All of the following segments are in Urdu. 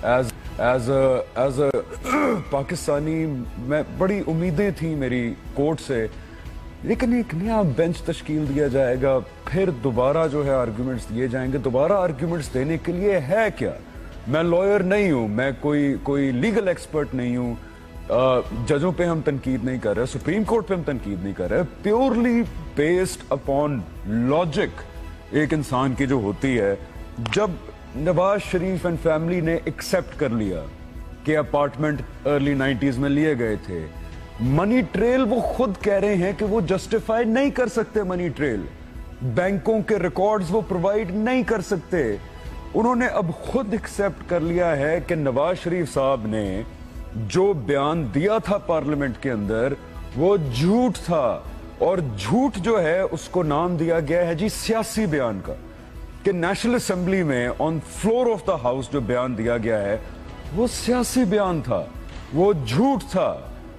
ایز اے پاکستانی میں بڑی امیدیں تھیں میری کورٹ سے، لیکن ایک نیا بینچ تشکیل دیا جائے گا، پھر دوبارہ جو ہے آرگیومنٹس دیے جائیں گے۔ دوبارہ آرگیومنٹس دینے کے لیے ہے کیا؟ میں لائر نہیں ہوں، میں کوئی لیگل ایکسپرٹ نہیں ہوں، ججوں پہ ہم تنقید نہیں کر رہے، سپریم کورٹ پہ ہم تنقید نہیں کر رہے، پیورلی بیسڈ اپون لاجک ایک انسان کی جو ہوتی ہے۔ جب نواز شریف اینڈ فیملی نے ایکسپٹ کر لیا کہ اپارٹمنٹ ارلی 90s میں لیے گئے تھے، منی ٹریل وہ خود کہہ رہے ہیں کہ وہ جسٹیفائی نہیں کر سکتے، منی ٹریل بینکوں کے ریکارڈز وہ پرووائڈ نہیں کر سکتے۔ انہوں نے اب خود ایکسپٹ کر لیا ہے کہ نواز شریف صاحب نے جو بیان دیا تھا پارلیمنٹ کے اندر وہ جھوٹ تھا، اور جھوٹ جو ہے اس کو نام دیا گیا ہے جی سیاسی بیان کا، کہ نیشنل اسمبلی میں on floor of the house جو بیان دیا گیا ہے وہ سیاسی بیان تھا، وہ جھوٹ تھا۔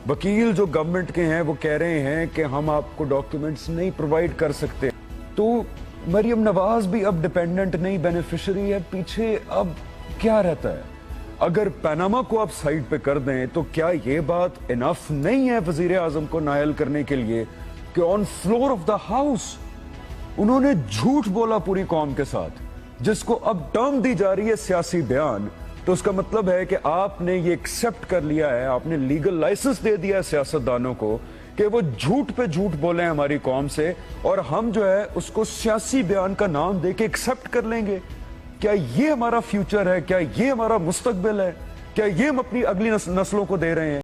وکیل جو گورنمنٹ کے ہیں وہ کہہ رہے ہیں کہ ہم آپ کو ڈاکیومنٹس نہیں پرووائڈ کر سکتے۔ تو مریم نواز بھی اب ڈیپینڈنٹ نہیں، بینیفیشری ہے، پیچھے اب کیا رہتا ہے؟ اگر پاناما کو آپ سائڈ پہ کر دیں تو کیا یہ بات انف نہیں ہے وزیر اعظم کو نائل کرنے کے لیے کہ on floor of the house انہوں نے جھوٹ بولا پوری قوم کے ساتھ، جس کو اب ٹرم دی جا رہی ہے سیاسی بیان؟ تو اس کا مطلب ہے کہ آپ نے یہ ایکسپٹ کر لیا ہے، آپ نے لیگل لائسنس دے دیا ہے سیاستدانوں کو کہ وہ جھوٹ پہ جھوٹ بولیں ہماری قوم سے، اور ہم جو ہے اس کو سیاسی بیان کا نام دے کے ایکسپٹ کر لیں گے۔ کیا یہ ہمارا فیوچر ہے؟ کیا یہ ہمارا مستقبل ہے؟ کیا یہ ہم اپنی اگلی نسلوں کو دے رہے ہیں؟